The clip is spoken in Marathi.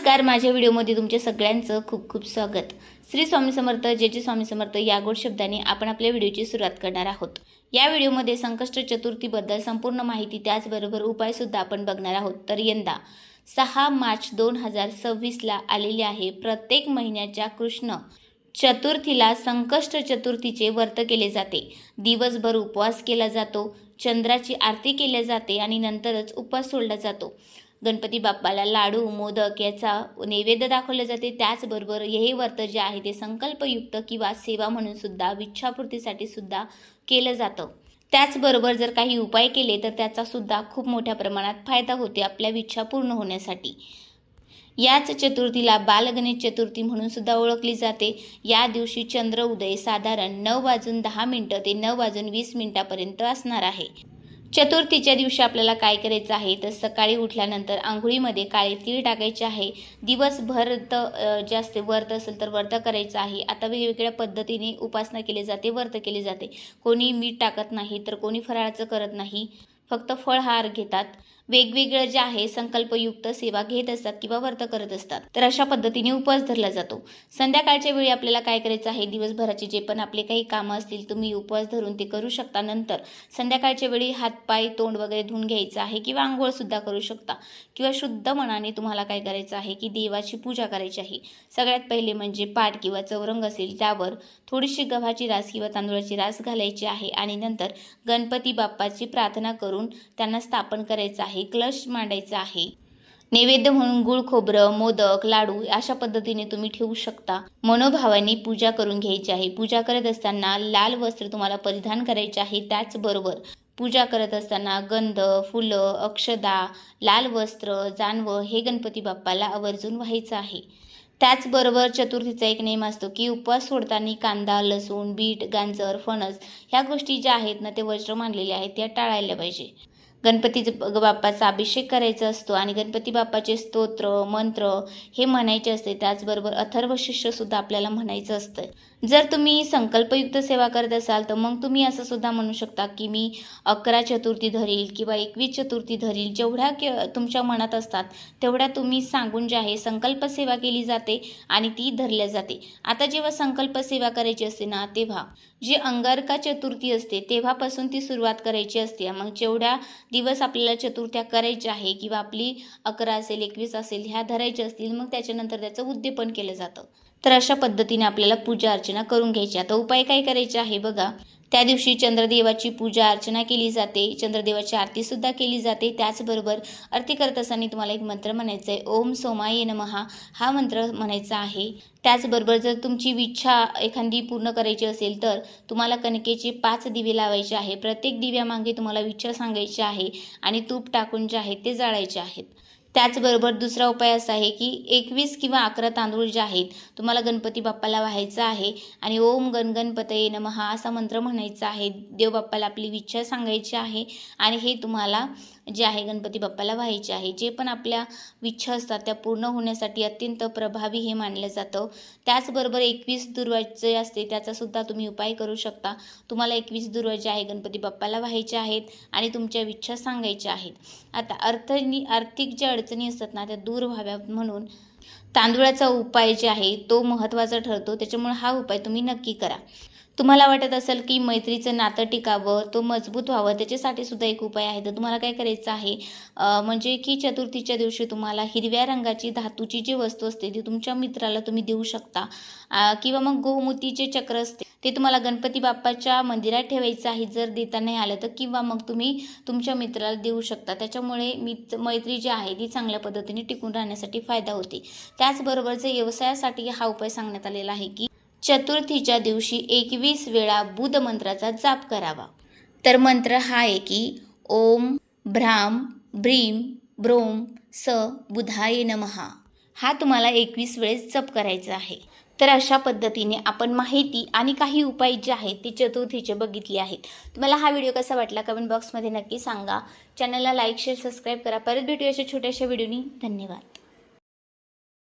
नमस्कार, माझ्या व्हिडिओमध्ये तुमच्या सगळ्यांचं खूप खूप स्वागत। श्री स्वामी समर्थ, जय स्वामी समर्थ या गोड शब्दाने आपण आपल्या व्हिडिओची सुरुवात करणार आहोत। या व्हिडिओमध्ये संकष्ट चतुर्थीबद्दल संपूर्ण माहिती त्याचबरोबर उपाय सुद्धा आपण बघणार आहोत। तर यंदा 6 मार्च 2026 ला आलेले आहे। प्रत्येक महिन्याच्या कृष्ण चतुर्थीला संकष्ट चतुर्थीचे व्रत केले जाते। दिवसभर उपवास केला जातो, चंद्राची आरती केली जाते आणि नंतरच उपवास सोडला जातो। गणपती बाप्पाला लाडू मोदक याचा नैवेद्य दाखवले जाते। त्याचबरोबर हे व्रत जे आहे ते संकल्पयुक्त किंवा सेवा म्हणून सुद्धा इच्छापूर्तीसाठी सुद्धा केलं जातं। त्याचबरोबर जर काही उपाय केले तर त्याचा सुद्धा खूप मोठ्या प्रमाणात फायदा होते आपल्या इच्छा पूर्ण होण्यासाठी। याच चतुर्थीला बालगणेश चतुर्थी म्हणून सुद्धा ओळखली जाते। या दिवशी चंद्र उदय साधारण 9:10 ते 9:20 पर्यंत असणार आहे। चतुर्थीच्या दिवशी आपल्याला काय करायचं आहे तर सकाळी उठल्यानंतर आंघोळीमध्ये काळे तीळ टाकायचे आहे। दिवसभर जास्त व्रत असेल तर व्रत करायचं आहे। आता वेगवेगळ्या पद्धतीने उपासना केली जाते, व्रत केले जाते। कोणी मीठ टाकत नाही तर कोणी फराळाचं करत नाही, फक्त फळहार घेतात। वेगवेगळं जे आहे संकल्पयुक्त सेवा घेत असतात किंवा व्रत करत असतात। तर अशा पद्धतीने उपवास धरला जातो। संध्याकाळच्या वेळी आपल्याला काय करायचं आहे, दिवसभराचे जे पण आपले काही कामं असतील तुम्ही उपवास धरून ते करू शकता। नंतर संध्याकाळच्या वेळी हातपाय तोंड वगैरे धुवून घ्यायचं आहे किंवा आंघोळ सुद्धा करू शकता किंवा शुद्ध मनाने तुम्हाला काय करायचं आहे की देवाची पूजा करायची आहे। सगळ्यात पहिले म्हणजे पाट किंवा चौरंग असेल त्यावर थोडीशी गव्हाची रास किंवा तांदूळाची रास घालायची आहे आणि नंतर गणपती बाप्पाची प्रार्थना करून त्यांना स्थापन करायचं आहे। कलश मांडायचा आहे। नैवेद्य म्हणून गुळ खोबरं मोदक लाडू अशा पद्धतीने तुम्ही ठेवू शकता। मनोभावाने पूजा करून घ्यायची आहे। पूजा करत असताना लाल वस्त्र तुम्हाला परिधान करायचे आहे। त्याचबरोबर पूजा करत असताना गंध फुलं अक्षदा लाल वस्त्र जानवं हे गणपती बाप्पाला आवर्जून व्हायचं आहे। त्याचबरोबर चतुर्थीचा एक नियम असतो की उपवास सोडताना कांदा लसूण बीट गाजर फणस ह्या गोष्टी ज्या आहेत ना ते वर्ज्य मानलेल्या आहेत त्या टाळायला पाहिजे। गणपती बाप्पाचा अभिषेक करायचा असतो आणि गणपती बाप्पाचे स्तोत्र मंत्र हे म्हणायचे असते। त्याचबरोबर अथर्व शीर्ष सुद्धा आपल्याला म्हणायचं असतं। जर तुम्ही संकल्पयुक्त सेवा करत असाल तर मग तुम्ही असं सुद्धा म्हणू शकता की मी 11 चतुर्थी धरील किंवा 21 चतुर्थी धरील। जेवढ्या तुमच्या मनात असतात तेवढ्या तुम्ही सांगून जे आहे संकल्प सेवा केली जाते आणि ती धरल्या जाते। आता जेव्हा संकल्प सेवा करायची असते ना तेव्हा जी अंगारका चतुर्थी असते तेव्हापासून ती सुरुवात करायची असते। मग जेवढ्या दिवस आपल्याला चतुर्थ्या करायच्या आहे किंवा आपली 11 असेल 21 असेल ह्या धरायच्या असतील मग त्याच्यानंतर त्याचं उद्यापन केलं जातं। तर अशा पद्धतीने आपल्याला पूजा अर्चना करून घ्यायची। आता उपाय काय करायचे आहे बघा, त्या दिवशी चंद्रदेवाची पूजा अर्चना केली जाते, चंद्रदेवाची आरती सुद्धा केली जाते। त्याचबरोबर आरती करत असताना तुम्हाला एक मंत्र म्हणायचा आहे, ओम सोमाय नमः हा मंत्र म्हणायचा आहे। त्याचबरोबर जर तुमची इच्छा एखादी पूर्ण करायची असेल तर तुम्हाला कणकेचे 5 दिवे लावायचे आहे। प्रत्येक दिव्यामागे तुम्हाला इच्छा सांगायची आहे आणि तूप टाकून जे आहे ते जाळायचे आहेत। त्याचबरोबर दुसरा उपाय असा आहे की 21 किंवा 11 तांदूळ जे आहेत तुम्हाला गणपती बाप्पाला वाहायचं आहे आणि ओम गणगणपतये नमः असा मंत्र म्हणायचा आहे। देव बाप्पाला आपली इच्छा सांगायची आहे आणि हे तुम्हाला जे आहे गणपती बाप्पाला व्हायचे आहे। जे पण आपल्या इच्छा असतात त्या पूर्ण होण्यासाठी अत्यंत प्रभावी हे मानलं जातं। त्याचबरोबर 21 दुर्वा जे असते त्याचा सुद्धा तुम्ही उपाय करू शकता। तुम्हाला 21 दुर्वा जे आहे गणपती बाप्पाला व्हायचे आहेत आणि तुमच्या इच्छा सांगायच्या आहेत। आता आर्थिक ज्या अडचणी असतात ना त्या दूर व्हाव्यात म्हणून तांदूळाचा उपाय जे आहे तो महत्त्वाचा ठरतो। त्याच्यामुळे हा उपाय तुम्ही नक्की करा। तुम्हाला वाटत असेल की मैत्रीचं नातं टिकावं तो मजबूत व्हावं त्याच्यासाठी सुद्धा एक उपाय आहे। तर तुम्हाला काय करायचं आहे म्हणजे की चतुर्थीच्या दिवशी तुम्हाला हिरव्या रंगाची धातूची जी वस्तू असते ती तुमच्या मित्राला तुम्ही देऊ शकता किंवा मग गोमूतीचे चक्र असते ते तुम्हाला गणपती बाप्पाच्या मंदिरात ठेवायचं आहे जर देता नाही आलं तर, किंवा मग तुम्ही तुमच्या मित्राला देऊ शकता। त्याच्यामुळे मैत्री जी आहे ती चांगल्या पद्धतीने टिकून राहण्यासाठी फायदा होते। त्याचबरोबर जे व्यवसायासाठी हा उपाय सांगण्यात आलेला आहे की चतुर्थीच्या दिवशी 21 वेळा बुध मंत्राचा जाप करावा। तर मंत्र हा आहे की ओम भ्राम ब्रीम ब्रोम स बुधाय नमः हा तुम्हाला 21 वेळेस जप करायचा आहे। तर अशा पद्धतीने आपण माहिती आणि काही उपाय जे आहेत ते चतुर्थीचे बघितले आहेत। तुम्हाला हा व्हिडिओ कसा वाटला कमेंट बॉक्समध्ये नक्की सांगा। चॅनलला लाईक शेअर सबस्क्राईब करा। परत भेटूया अशा छोट्याशा व्हिडिओनी। धन्यवाद।